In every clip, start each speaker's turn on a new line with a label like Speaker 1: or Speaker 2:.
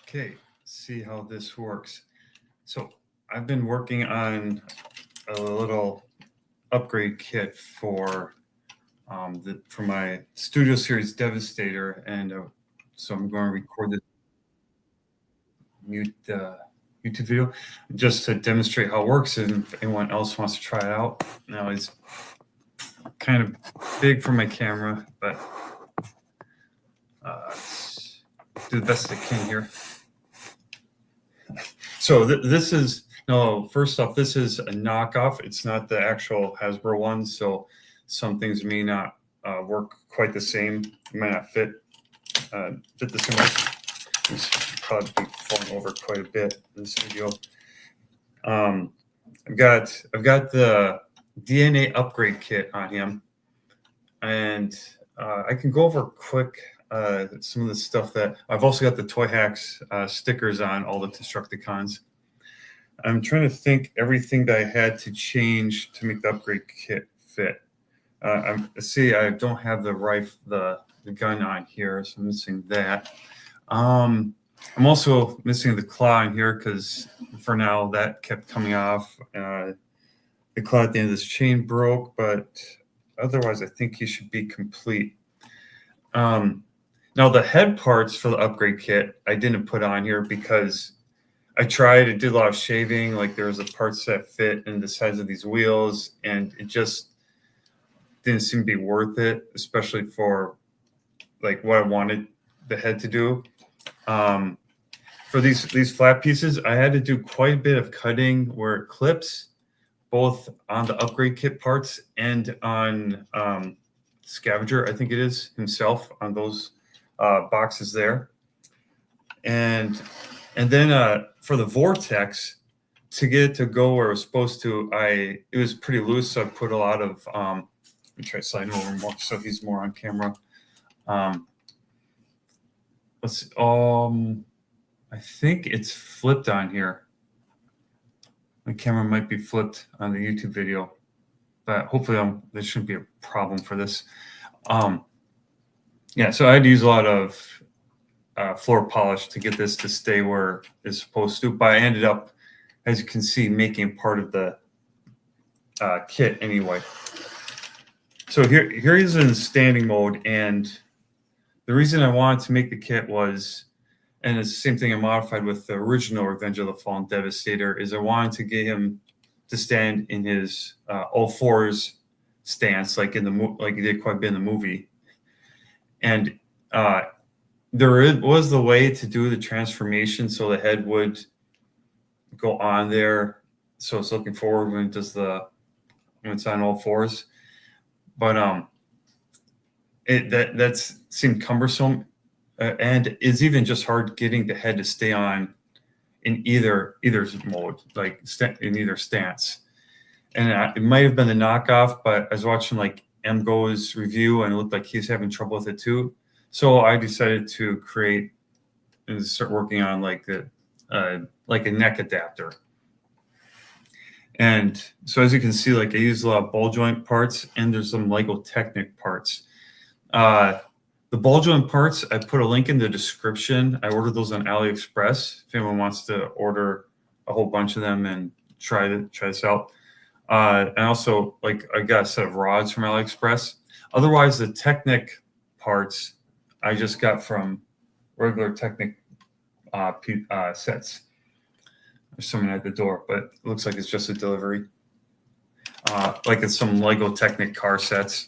Speaker 1: Okay, see how this works. So I've been working on a little upgrade kit for for my Studio Series Devastator, and so I'm going to record this mute YouTube video just to demonstrate how it works, and if anyone else wants to try it out. Now it's kind of big for my camera, but do the best I can here. So this is, no, first off, this is a knockoff. It's not the actual Hasbro one, so some things may not work quite the same. It might not fit the same way. This should probably be falling over quite a bit in this video. I've got the DNA upgrade kit on him, and I can go over quick some of the stuff that I've also got the Toy Hacks stickers on all the Constructicons. I'm trying to think everything that I had to change to make the upgrade kit fit. See, I don't have the gun on here, so I'm missing that. I'm also missing the claw in here because for now that kept coming off. The claw at the end of this chain broke, but otherwise I think he should be complete. Now the head parts for the upgrade kit I didn't put on here because I tried. It did a lot of shaving. Like there was the parts that fit in the sides of these wheels, and it just didn't seem to be worth it, especially for like what I wanted the head to do. For these flat pieces, I had to do quite a bit of cutting where it clips, both on the upgrade kit parts and on Scavenger, I think it is, himself, on those boxes there. And then for the Vortex, to get it to go where it was supposed to, it was pretty loose, so I put a lot of let me try sliding over more so he's more on camera. I think it's flipped on here. My camera might be flipped on the YouTube video, but hopefully there shouldn't be a problem for this. Yeah, so I had to use a lot of floor polish to get this to stay where it's supposed to, but I ended up, as you can see, making part of the kit anyway. So here he's in standing mode, and the reason I wanted to make the kit was, and it's the same thing I modified with the original Revenge of the Fallen Devastator, is I wanted to get him to stand in his all fours stance, like he did quite a bit in the movie. And there was the way to do the transformation so the head would go on there, so it's looking forward when it's on all fours. But that seemed cumbersome, and it's even just hard getting the head to stay on in either mode, like in either stance. And it might have been the knockoff, but I was watching like MGo's review, and it looked like he's having trouble with it too. So I decided to create and start working on like a neck adapter. And so as you can see, like I use a lot of ball joint parts, and there's some Lego Technic parts. The ball joint parts, I put a link in the description. I ordered those on AliExpress if anyone wants to order a whole bunch of them and try this out. And also, like, I got a set of rods from AliExpress. Otherwise, the Technic parts I just got from regular Technic sets. There's someone at the door, but it looks like it's just a delivery. Like it's some Lego Technic car sets.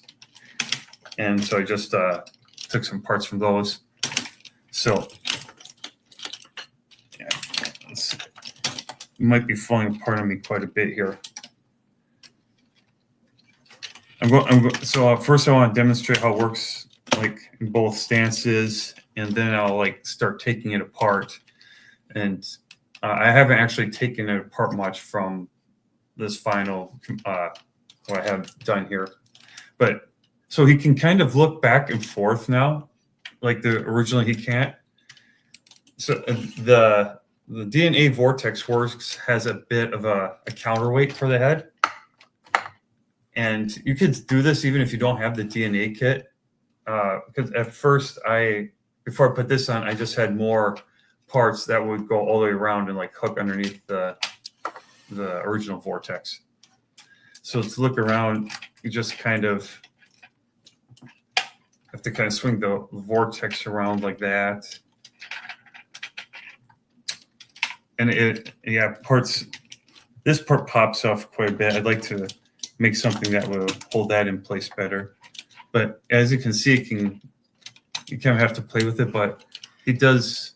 Speaker 1: And so I just took some parts from those. So yeah, it might be falling apart on me quite a bit here. So first I want to demonstrate how it works like in both stances, and then I'll like start taking it apart. And I haven't actually taken it apart much from this final what I have done here, but so he can kind of look back and forth now, like originally he can't. So the DNA Vortex Works has a bit of a counterweight for the head. And you could do this even if you don't have the DNA kit. Because at first before I put this on, I just had more parts that would go all the way around and like hook underneath the original vortex. So to look around, you just kind of have to kind of swing the vortex around like that. And this part pops off quite a bit. I'd like to make something that will hold that in place better. But as you can see, you kind of have to play with it, but he does,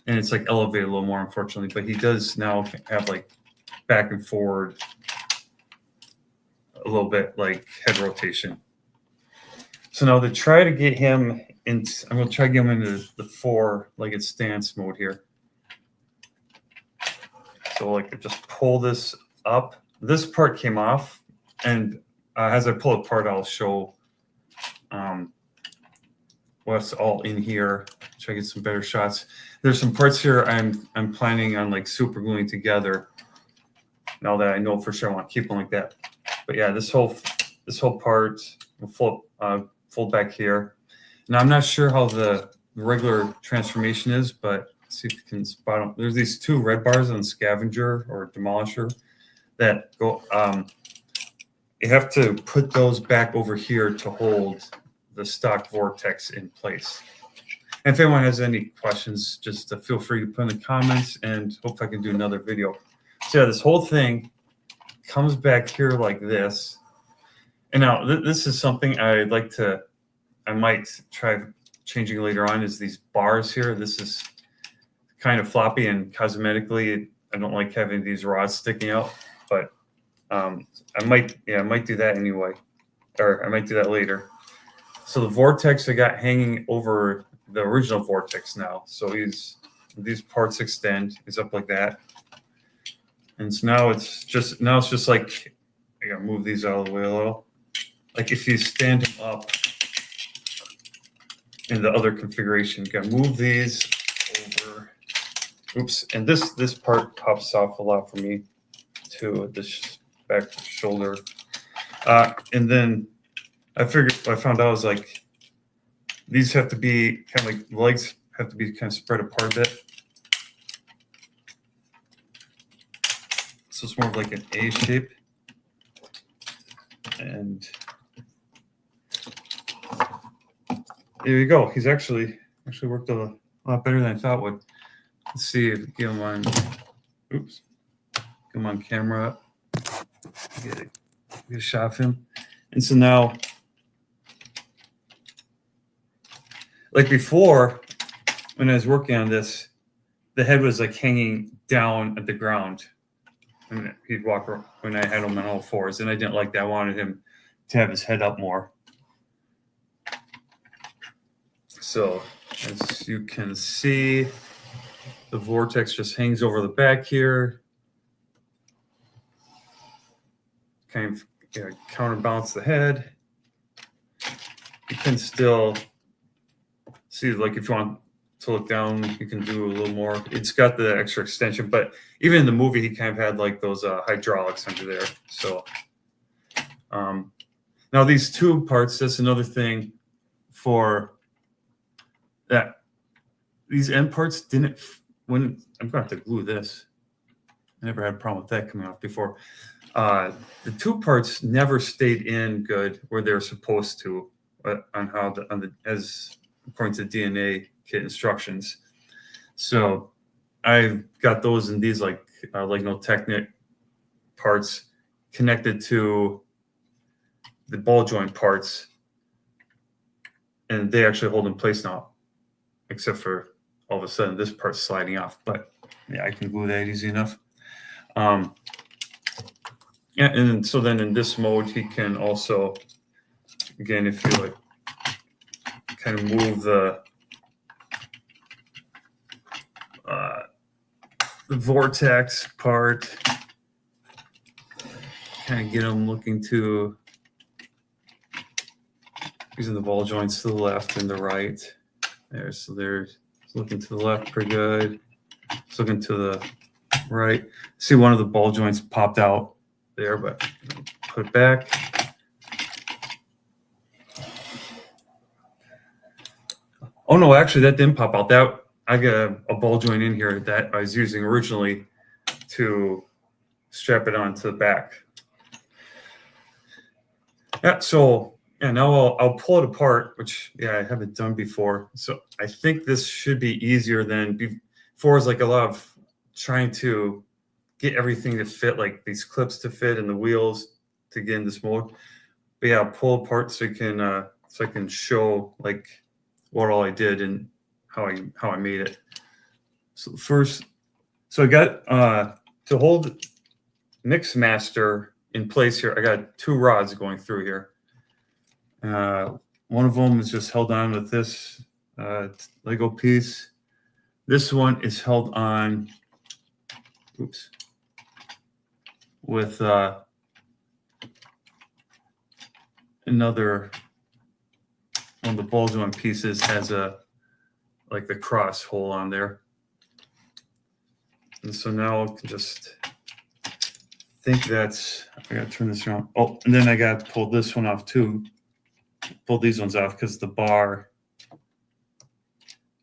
Speaker 1: and it's like elevated a little more, unfortunately, but he does now have like back and forward a little bit, like head rotation. So now to try to get him in, I'm going to try to get him into the 4-legged stance mode here. So like just pull this up. This part came off, and as I pull it apart, I'll show what's all in here. Try to get some better shots. There's some parts here I'm planning on like super gluing together. Now that I know for sure I want to keep them like that. But yeah, this whole part will fold back here. Now I'm not sure how the regular transformation is, but see if you can spot them. There's these 2 red bars on Scavenger or Demolisher that go. You have to put those back over here to hold the stock vortex in place. And if anyone has any questions, just feel free to put in the comments, and hope I can do another video. So yeah, this whole thing comes back here like this. And now this is something I might try changing later on, is these bars here. This is kind of floppy, and cosmetically, I don't like having these rods sticking out, but I might do that anyway, or I might do that later. So the vortex I got hanging over the original vortex now. So these parts extend. It's up like that, and so now it's just like, I gotta move these out of the way a little. Like if you stand them up in the other configuration, you gotta move these over. Oops, and this part pops off a lot for me too, this back shoulder. And then I found out was like, these have to be kind of like, the legs have to be kind of spread apart a bit. So it's more of like an A shape. And there you go. He's actually worked a lot better than I thought would. Let's see if we get him on. Oops, get him on camera. Get a shot of him. And so now, like before, when I was working on this, the head was like hanging down at the ground, and he'd walk around when I had him on all fours, and I didn't like that. I wanted him to have his head up more. So as you can see, the vortex just hangs over the back here, kind of counterbalance the head. You can still see, like if you want to look down, you can do a little more. It's got the extra extension, but even in the movie, he kind of had like those hydraulics under there. So now these 2 parts, that's another thing for that. These end parts didn't, when I'm going to have to glue this. I never had a problem with that coming off before. The 2 parts never stayed in good where they're supposed to, on how as according to DNA kit instructions. So I've got those in these like no Technic parts connected to the ball joint parts, and they actually hold in place now, except for all of a sudden this part's sliding off. But yeah, I can glue that easy enough. Yeah, and so then in this mode, he can also, again, if you like, kind of move the vortex part, kind of get him looking to, using the ball joints to the left and the right. There, so there's looking to the left pretty good. It's looking to the right. See, one of the ball joints popped out there, but put it back. Oh no, actually that didn't pop out. I got a ball joint in here that I was using originally to strap it onto the back. Yeah, so yeah, now I'll pull it apart, which yeah, I haven't done before. So I think this should be easier than before. Is like a lot of trying to get everything to fit, like these clips to fit and the wheels to get in this mold. But yeah, I'll pull apart so I can show like what all I did and how I made it. So first, so I got to hold Mix Master in place here. I got 2 rods going through here. One of them is just held on with this Lego piece. This one is held on, oops, with another one of the ball joint pieces has like the cross hole on there. And so now I can just think that's, I gotta turn this around. Oh, and then I gotta pull this one off too. Pull these ones off because the bar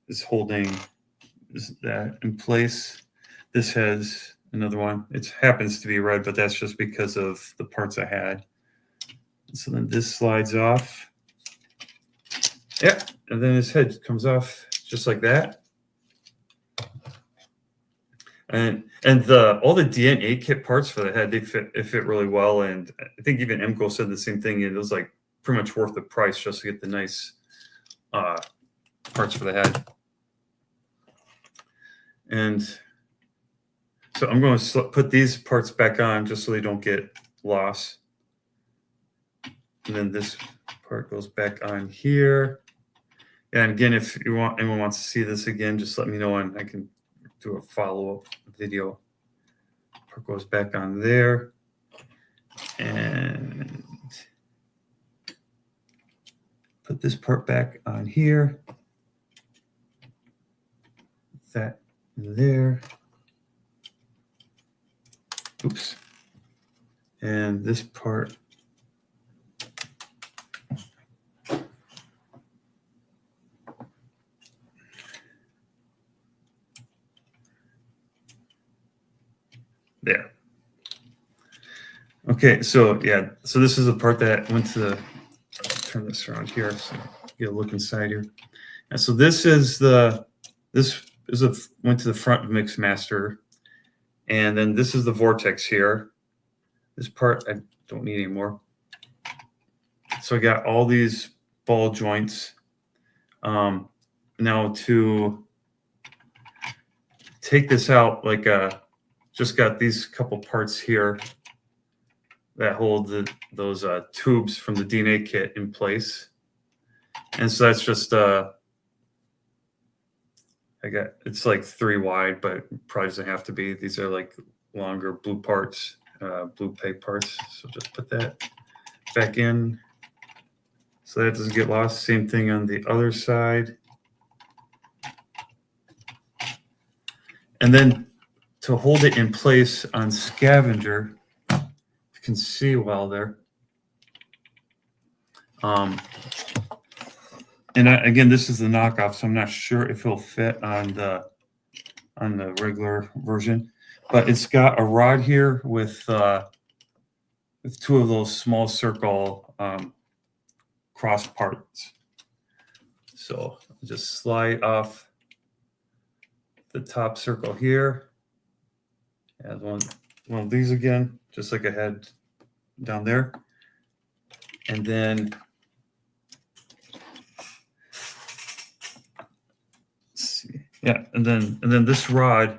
Speaker 1: is holding that in place. This has another one. It happens to be red, but that's just because of the parts I had. So then this slides off. Yeah, and then his head comes off just like that. And all the DNA kit parts for the head, they fit really well. And I think even Emco said the same thing. It was like pretty much worth the price just to get the nice parts for the head. And so I'm going to put these parts back on just so they don't get lost. And then this part goes back on here. And again, if anyone wants to see this again, just let me know and I can do a follow-up video. Part goes back on there. And put this part back on here. That in there. Oops. And this part. There. Okay, so yeah, so this is the part that went to the, turn this around here so get a look inside here. And so this is went to the front of Mix Master, and then this is the vortex here. This part I don't need anymore. So I got all these ball joints. Now to take this out, like just got these couple parts here that hold those tubes from the DNA kit in place. And so that's just it's like 3 wide, but probably doesn't have to be. These are like longer blue parts, blue peg parts. So just put that back in so that doesn't get lost. Same thing on the other side. And then to hold it in place on Scavenger, you can see well there. And again, this is the knockoff, so I'm not sure if it'll fit on the regular version. But it's got a rod here with 2 of those small circle cross parts. So I'll just slide off the top circle here. Add one of these again, just like I had down there. And then yeah, and then this rod.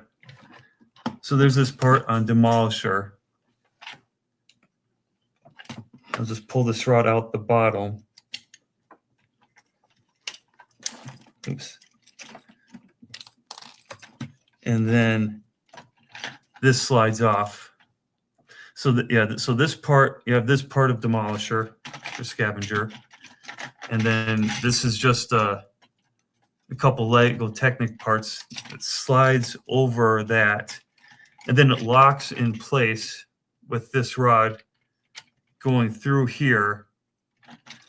Speaker 1: So there's this part on Demolisher. I'll just pull this rod out the bottom. Oops. And then this slides off. So so this part, you have this part of Demolisher for Scavenger. And then this is just a couple Lego Technic parts that slides over that, and then it locks in place with this rod going through here,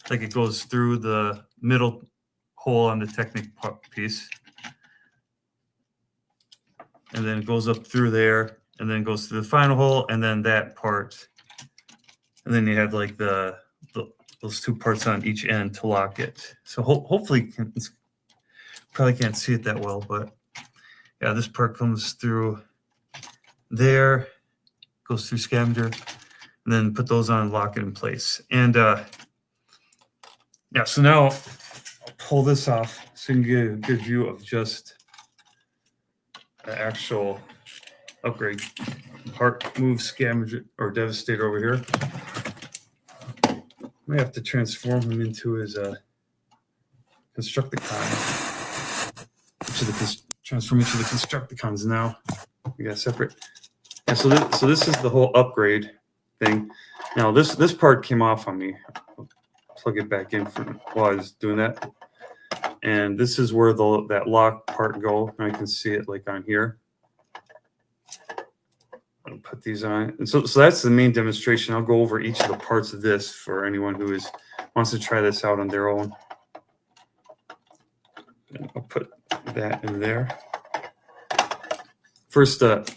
Speaker 1: like it goes through the middle hole on the Technic piece. and then it goes up through there, and then goes to the final hole, and then that part, and then you have like those two parts on each end to lock it. So hopefully, probably can't see it that well, but yeah, this part comes through there, goes through scavenger, and then put those on and lock it in place. And yeah, so now I'll pull this off so you can get a good view of just the actual upgrade part. Move scavenger or Devastator over here. Might have to transform him into his Constructicon. Transform into the Constructicons now. We got separate. Yeah, so this is the whole upgrade thing. Now this part came off on me. I'll plug it back in while I was doing that. And this is where that lock part go. And I can see it like on here. I'll put these on. And so that's the main demonstration. I'll go over each of the parts of this for anyone who wants to try this out on their own. And I'll put that in there. First, look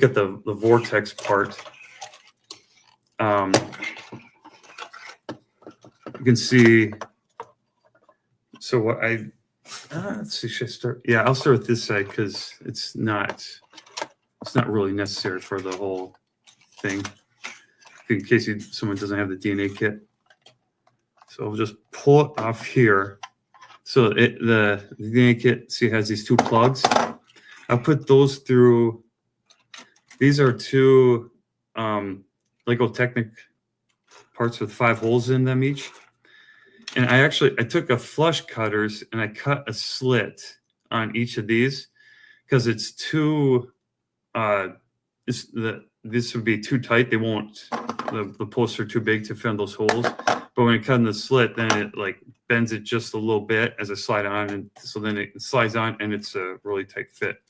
Speaker 1: at the vortex part. You can see. So what let's see. Should I start? Yeah, I'll start with this side because it's not really necessary for the whole thing. In case someone doesn't have the DNA kit. So I'll just pull it off here. So the DNA kit, see, has these two plugs. I'll put those through. These are two Lego Technic parts with 5 holes in them each. And I took a flush cutters and I cut a slit on each of these because it's too. This would be too tight. They won't. The posts are too big to fit in those holes. But when you cut in the slit, then it like bends it just a little bit as I slide on, and so then it slides on, and it's a really tight fit.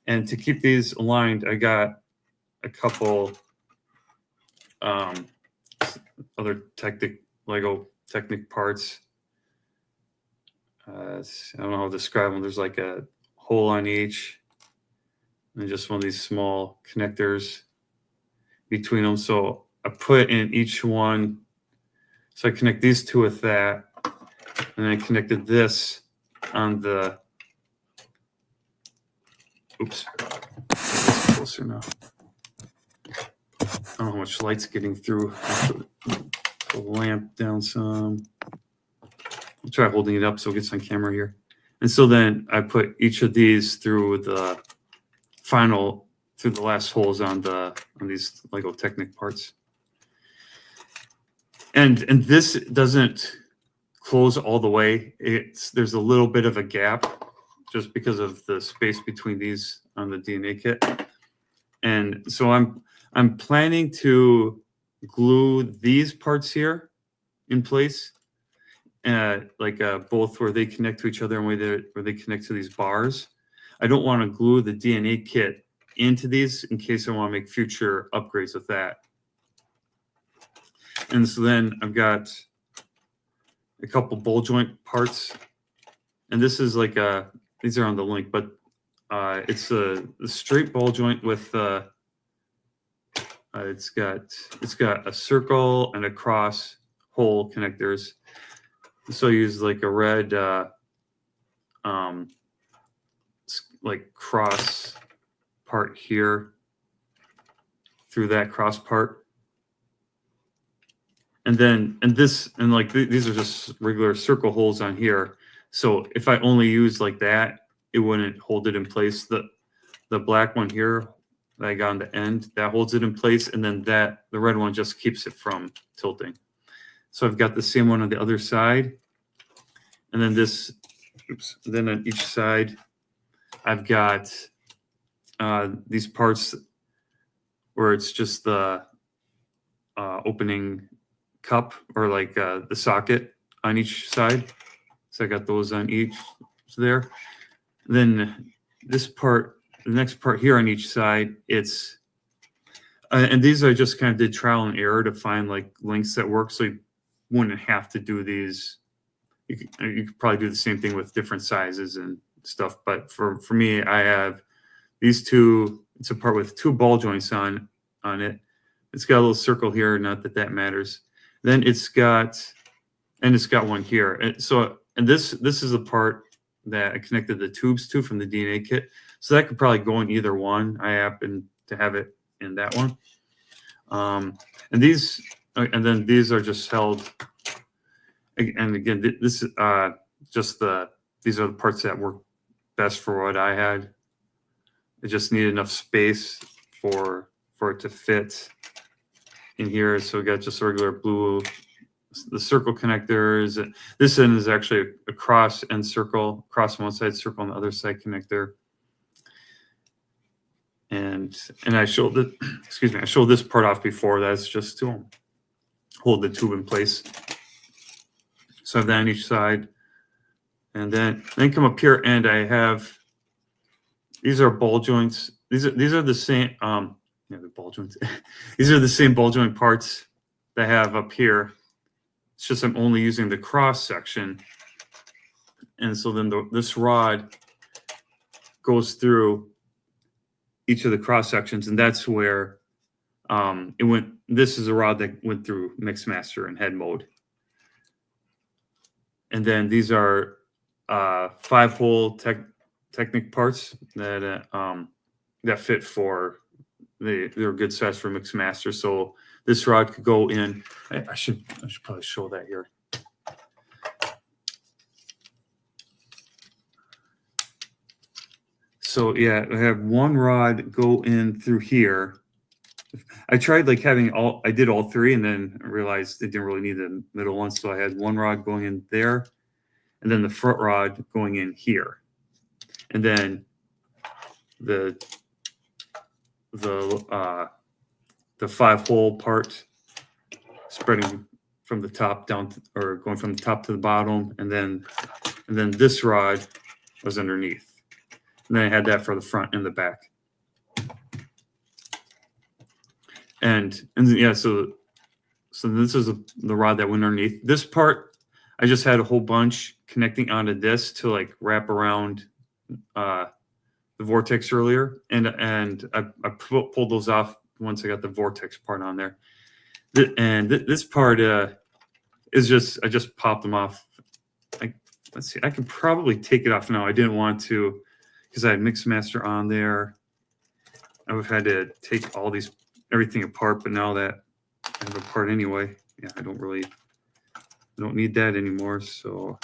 Speaker 1: And to keep these aligned, I got a couple other Lego Technic parts. I don't know how to describe them. There's like a hole on each, and just one of these small connectors between them. So I put in each one. So I connect these two with that, and then I connected this on the. Oops, closer now. I don't know how much light's getting through. Put the lamp down some. I'll try holding it up so it gets on camera here. And so then I put each of these through the last holes on these Lego Technic parts. And this doesn't close all the way. There's a little bit of a gap just because of the space between these on the DNA kit. And so I'm planning to glue these parts here in place, both where they connect to each other and where they connect to these bars. I don't want to glue the DNA kit into these in case I want to make future upgrades with that. And so then I've got a couple bowl joint parts, and this is like these are on the link, but it's a straight ball joint with it's got a circle and a cross hole connectors. So I use like a red like cross part here through that cross part. And these are just regular circle holes on here. So if I only use like that, it wouldn't hold it in place. The black one here that I got on the end, that holds it in place. And then the red one just keeps it from tilting. So I've got the same one on the other side. And then then on each side, I've got these parts where it's just the opening cup or like the socket on each side. So I got those on each there. Then this part, the next part here on each side, it's and these I just kind of did trial and error to find like links that work. So you wouldn't have to do these. You could probably do the same thing with different sizes and stuff. But for me, I have these two. It's a part with two ball joints on it. It's got a little circle here. Not that that matters. Then it's got one here. And this is the part that I connected the tubes to from the DNA kit. So that could probably go in either one. I happen to have it in that one. And then these are just held. And again, this is these are the parts that work best for what I had. I just need enough space for it to fit in here. So we got just regular blue, the circle connectors. This end is actually a cross and circle, cross on one side, circle on the other side connector. And I showed the, excuse me, I showed this part off before. That's just to hold the tube in place. So I have that on each side. And then come up here and I have, these are ball joints. These are the same, yeah, the ball joints. These are the same ball joint parts that I have up here. It's just I'm only using the cross section. And so then this rod goes through each of the cross sections, and that's where it went. This is a rod that went through mix master and head mode. And then these are 5-hole Technic parts that that fit for they're good size for mix master. So this rod could go in. I should probably show that here. So yeah, I have one rod go in through here. I tried like having I did all three and then I realized they didn't really need the middle one. So I had one rod going in there and then the front rod going in here. And then the 5-hole part spreading from the top down or going from the top to the bottom. And then this rod was underneath. And then I had that for the front and the back. And yeah, so this is the rod that went underneath. This part, I just had a whole bunch connecting onto this to like wrap around the vortex earlier. And I pulled those off once I got the vortex part on there. And this part is just, I just popped them off. Let's see, I could probably take it off now. I didn't want to, because I had Mix Master on there. I would have had to take everything apart, but now that I have a part anyway, yeah, I don't need that anymore. So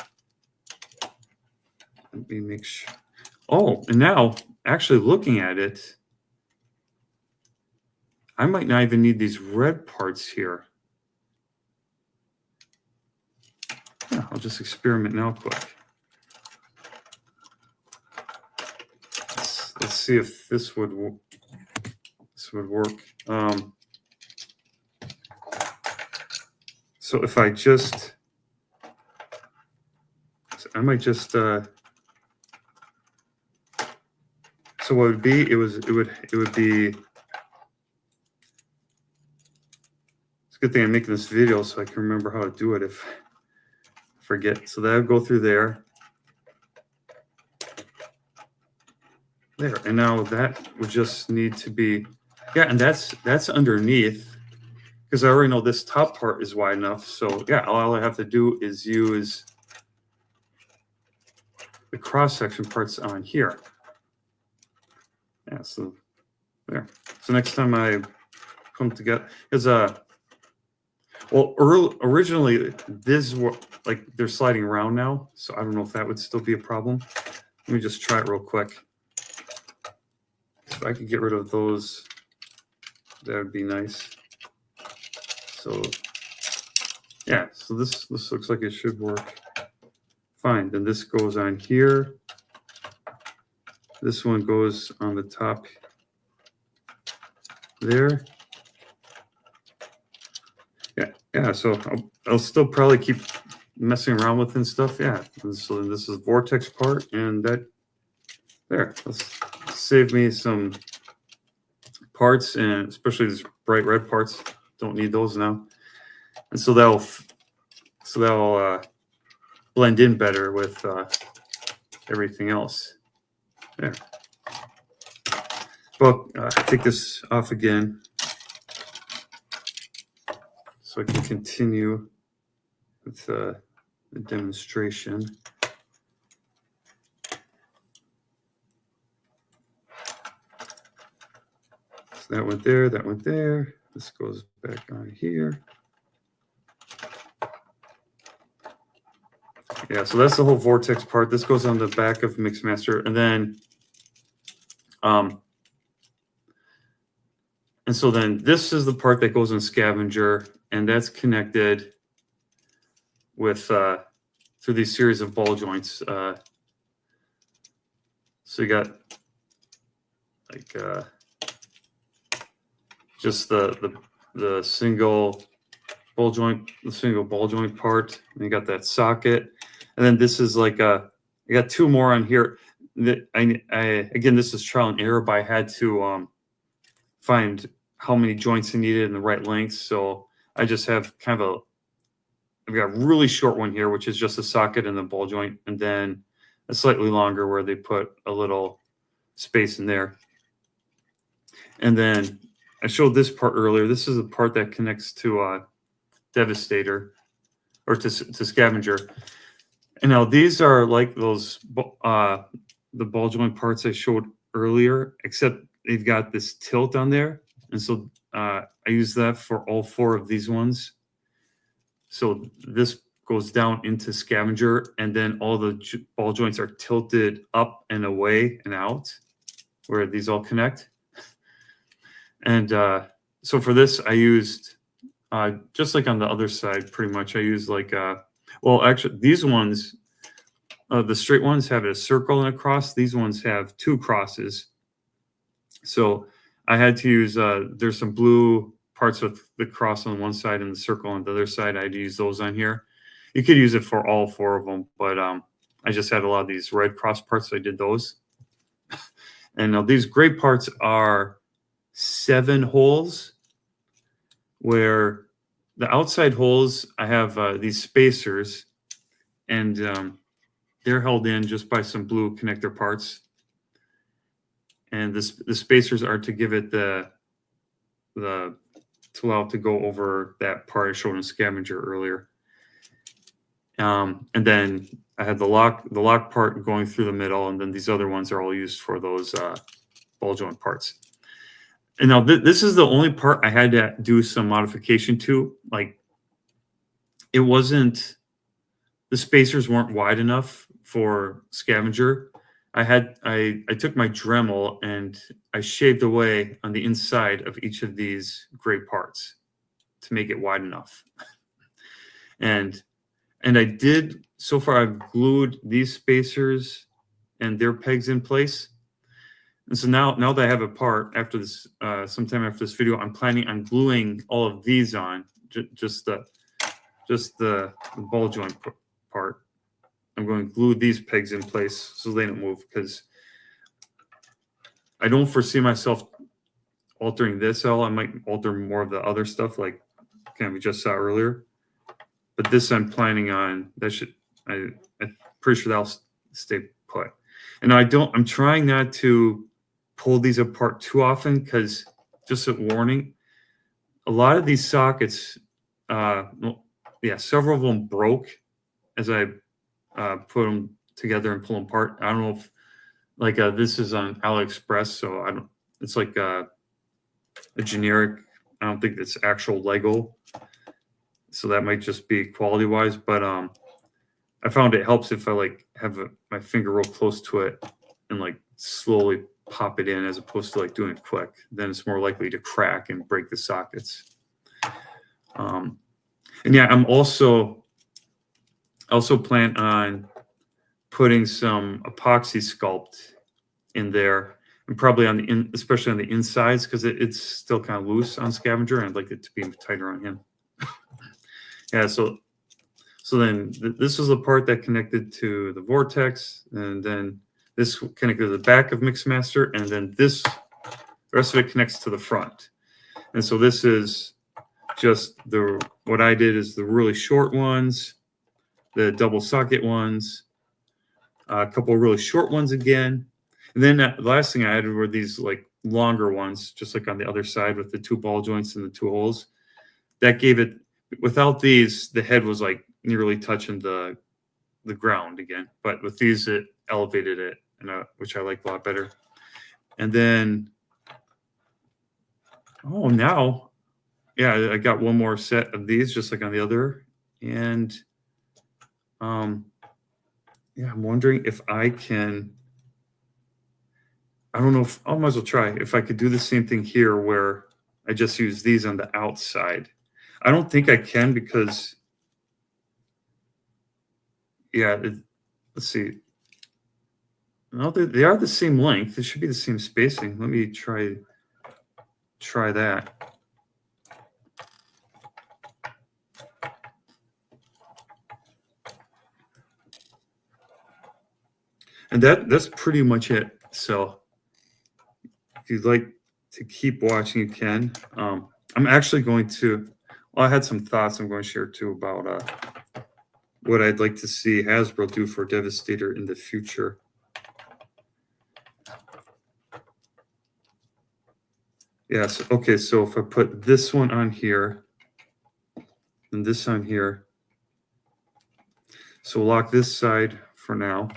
Speaker 1: let me make sure. Oh, and now actually looking at it, I might not even need these red parts here. Yeah, I'll just experiment now quick. Let's see if this would work. So if I might just so what it would be, it would be, it's a good thing I'm making this video so I can remember how to do it if I forget. So that would go through there. There, and now that would just need to be, yeah, and that's underneath because I already know this top part is wide enough. So yeah, all I have to do is use the cross section parts on here. Yeah, so there. So next time I come together, because originally these were like they're sliding around now, so I don't know if that would still be a problem. Let me just try it real quick. If I could get rid of those, that would be nice. So yeah, so this looks like it should work fine. Then this goes on here. This one goes on the top there. Yeah. So I'll still probably keep messing around with and stuff. Yeah. And so this is vortex part, and that there. Let's save me some parts, and especially these bright red parts. Don't need those now. And so that'll blend in better with everything else. There. But take this off again so I can continue with the demonstration. So that went there, that went there. This goes back on here. Yeah, so that's the whole vortex part. This goes on the back of Mixmaster. And then, and so then this is the part that goes in Scavenger, and that's connected with through these series of ball joints. So you got like just the single ball joint, part. And you got that socket, and then this is like I got two more on here. That I again, this is trial and error, but I had to find how many joints I needed and the right lengths. So I just have kind of I've got a really short one here, which is just a socket and the ball joint, and then a slightly longer where they put a little space in there. And then I showed this part earlier. This is the part that connects to Devastator, or to Scavenger. And now these are like those the ball joint parts I showed earlier, except they've got this tilt on there. And so I use that for all four of these ones. So this goes down into Scavenger, and then all the ball joints are tilted up and away and out where these all connect. And so for this, I used, just like on the other side, pretty much, I used like, well, actually, these ones, the straight ones have a circle and a cross. These ones have two crosses. So I had to use, there's some blue parts with the cross on one side and the circle on the other side. I had to use those on here. You could use it for all four of them, but I just had a lot of these red cross parts, so I did those. And now these gray parts are 7 holes, where the outside holes, I have these spacers, and they're held in just by some blue connector parts. And the spacers are to give it to allow it to go over that part I showed in Scavenger earlier. And then I had the lock part going through the middle, and then these other ones are all used for those ball joint parts. And now this is the only part I had to do some modification to. Like, it wasn't, the spacers weren't wide enough for Scavenger. I took my Dremel and I shaved away on the inside of each of these gray parts to make it wide enough. And I did, so far I've glued these spacers and their pegs in place. And so now that I have a part, after this, sometime after this video, I'm planning on gluing all of these on, just the ball joint part. I'm going to glue these pegs in place so they don't move, because I don't foresee myself altering this at all. I might alter more of the other stuff, like kind of we just saw earlier. But this I'm planning on, I'm pretty sure that'll stay put. And I'm trying not to pull these apart too often, because, just a warning, a lot of these sockets, several of them broke as I put them together and pull them apart. I don't know if, like, this is on AliExpress, so it's like a generic, I don't think it's actual Lego. So that might just be quality wise, but I found it helps if I like have my finger real close to it and like slowly pop it in, as opposed to like doing it quick. Then it's more likely to crack and break the sockets. And yeah, I'm also plan on putting some epoxy sculpt in there, and probably especially on the insides, because it's still kind of loose on Scavenger, and I'd like it to be tighter on him. Yeah, so then this was the part that connected to the vortex, and then this connected to the back of Mixmaster, and then the rest of it connects to the front. And so this is just what I did is the really short ones, the double socket ones, a couple of really short ones again. And then the last thing I added were these like longer ones, just like on the other side with the 2 ball joints and the 2 holes. That gave it, without these, the head was like nearly touching the ground again. But with these, it elevated it, and which I like a lot better. And then, oh, now, yeah, I got one more set of these, just like on the other. And yeah, I'm wondering if I can, I don't know if, I might as well try, if I could do the same thing here where I just use these on the outside. I don't think I can because, yeah, let's see. No, they are the same length. They should be the same spacing. Let me try that. And that's pretty much it. So if you'd like to keep watching, you can. I'm actually going to, well, I had some thoughts I'm going to share too about what I'd like to see Hasbro do for Devastator in the future. Yes, okay, so if I put this one on here and this on here, so we'll lock this side for now.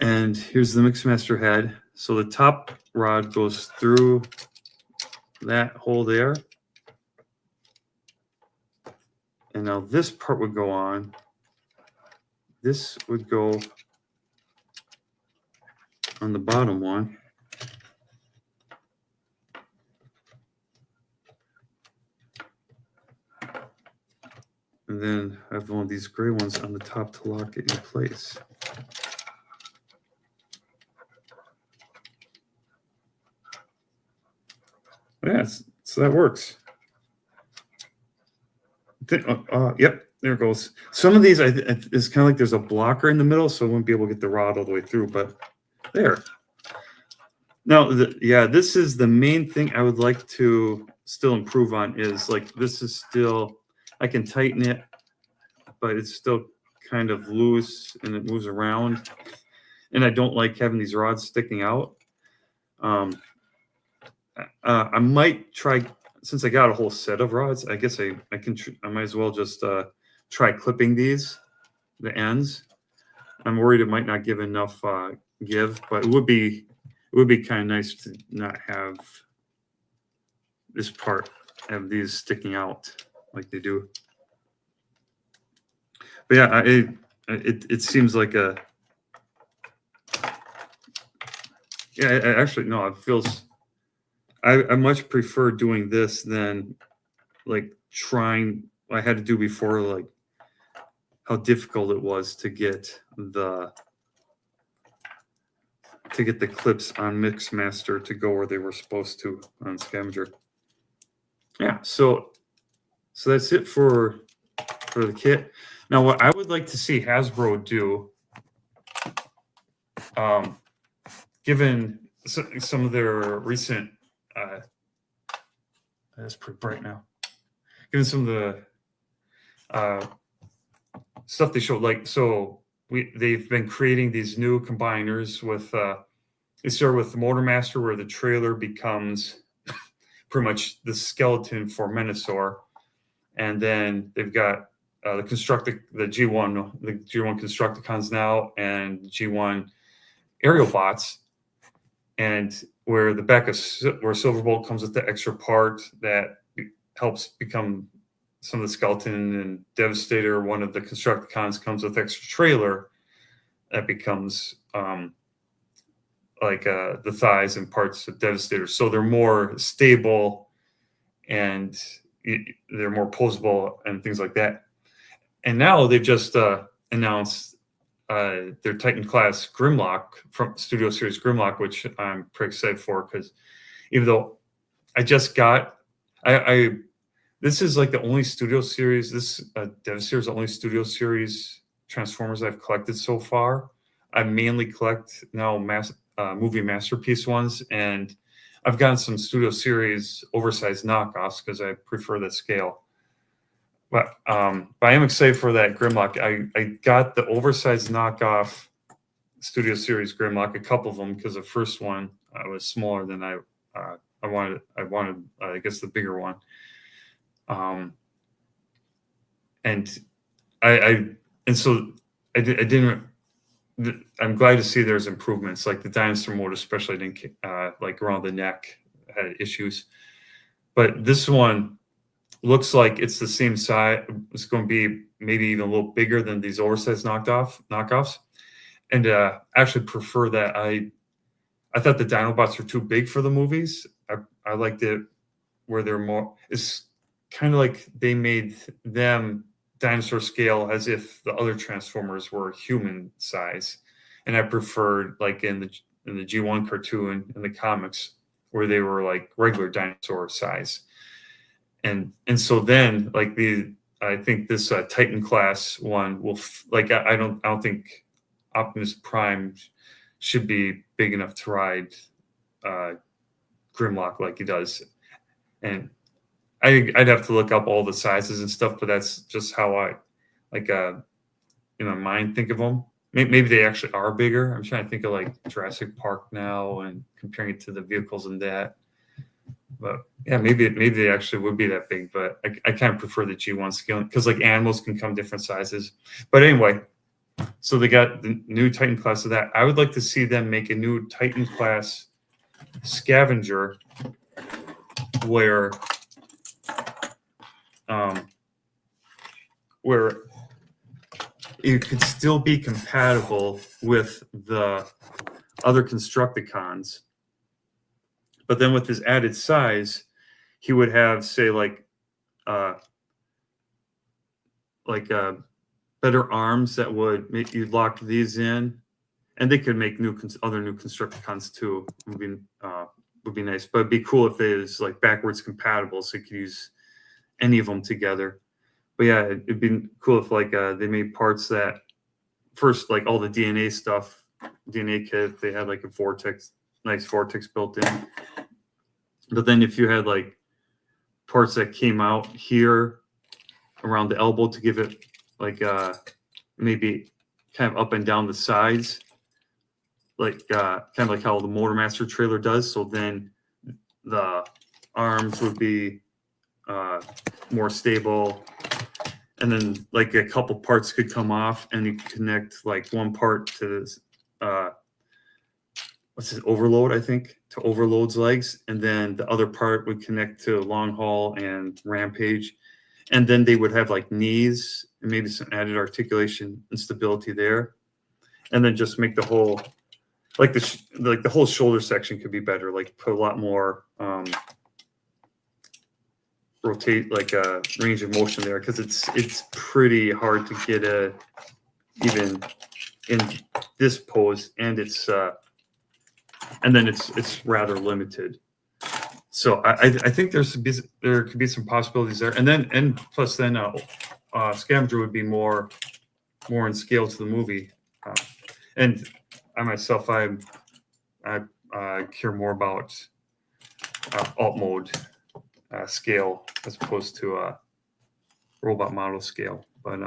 Speaker 1: And here's the Mixmaster head. So the top rod goes through that hole there. And now this part would go on. This would go on the bottom one. And then I have one of these gray ones on the top to lock it in place. Yeah, so that works. Yep, there it goes. Some of these, it's kind of like there's a blocker in the middle, so I wouldn't be able to get the rod all the way through, but there. Now, yeah, this is the main thing I would like to still improve on is like this is still, I can tighten it, but it's still kind of loose and it moves around. And I don't like having these rods sticking out. I might try, since I got a whole set of rods, I guess I might as well just try clipping the ends. I'm worried it might not give enough give, but it would be kind of nice to not have this part, have these sticking out like they do. But yeah, it seems like a, yeah, actually, no, it feels, I much prefer doing this than like trying, I had to do before, like how difficult it was to get the clips on Mixmaster to go where they were supposed to on Scavenger. Yeah, so that's it for the kit. Now, what I would like to see Hasbro do, given some of their recent, that's pretty bright now. Given some of the stuff they showed, like, so they've been creating these new combiners with, they start with the Motor Master, where the trailer becomes pretty much the skeleton for Menasor, and then they've got the G1 Constructicons now, and G1 aerial bots, and where the back of where Silverbolt comes with the extra part that helps become some of the skeleton, and Devastator, one of the Constructicons, comes with extra trailer that becomes like the thighs and parts of Devastator. So they're more stable and they're more posable and things like that. And now they've just announced their Titan class Grimlock from Studio Series Grimlock, which I'm pretty excited for, because even though I just got, this is like the only Studio Series, this Devastator is the only Studio Series Transformers I've collected so far. I mainly collect now movie masterpiece ones, and I've gotten some Studio Series oversized knockoffs because I prefer the scale. But I am excited for that Grimlock. I got the oversized knockoff Studio Series Grimlock, a couple of them, because the first one was smaller than I wanted. I guess the bigger one. And so I didn't. I'm glad to see there's improvements. Like the dinosaur mode, especially, didn't like around the neck had issues, but this one looks like it's the same size. It's going to be maybe even a little bigger than these oversized knockoffs. And actually prefer that. I thought the Dinobots were too big for the movies. I liked it where they're more. It's kind of like they made them dinosaur scale as if the other Transformers were human size, and I preferred like in the G1 cartoon in the comics where they were like regular dinosaur size. And so then like I think this Titan class one will I don't think Optimus Prime should be big enough to ride Grimlock like he does. And I'd have to look up all the sizes and stuff, but that's just how I in my mind think of them. Maybe they actually are bigger. I'm trying to think of like Jurassic Park now and comparing it to the vehicles in that. But yeah, maybe they actually would be that big, but I kind of prefer the G1 scale because like animals can come different sizes. But anyway, so they got the new Titan class of that. I would like to see them make a new Titan class Scavenger where it could still be compatible with the other Constructicons. But then with his added size, he would have, say, better arms that would make you lock these in, and they could make other new Constructicons too. Would be nice, but it'd be cool if it was like backwards compatible, so you could use any of them together. But yeah, it'd be cool if they made parts that first, like all the DNA stuff, DNA kit, they had like a nice vortex built in. But then if you had like parts that came out here around the elbow to give it like maybe kind of up and down the sides, like kind of like how the Motormaster trailer does. So then the arms would be more stable, and then like a couple parts could come off, and you could connect like one part to this, what's it, Overload, I think, to Overload's legs, and then the other part would connect to Long Haul and Rampage, and then they would have like knees and maybe some added articulation and stability there, and then just make the whole the whole shoulder section could be better, like put a lot more rotate, like a range of motion there, because it's pretty hard to get even in this pose, and it's rather limited. So I think there could be some possibilities there, and plus then Scavenger would be more in scale to the movie, and I myself I care more about alt mode scale as opposed to robot model scale, but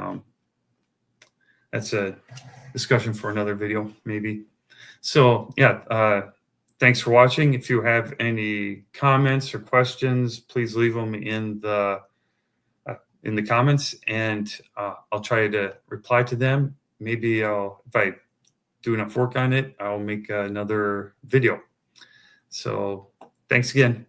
Speaker 1: that's a discussion for another video maybe. So yeah, thanks for watching. If you have any comments or questions, please leave them in the comments, and I'll try to reply to them. Maybe if I do enough work on it, I'll make another video. So thanks again.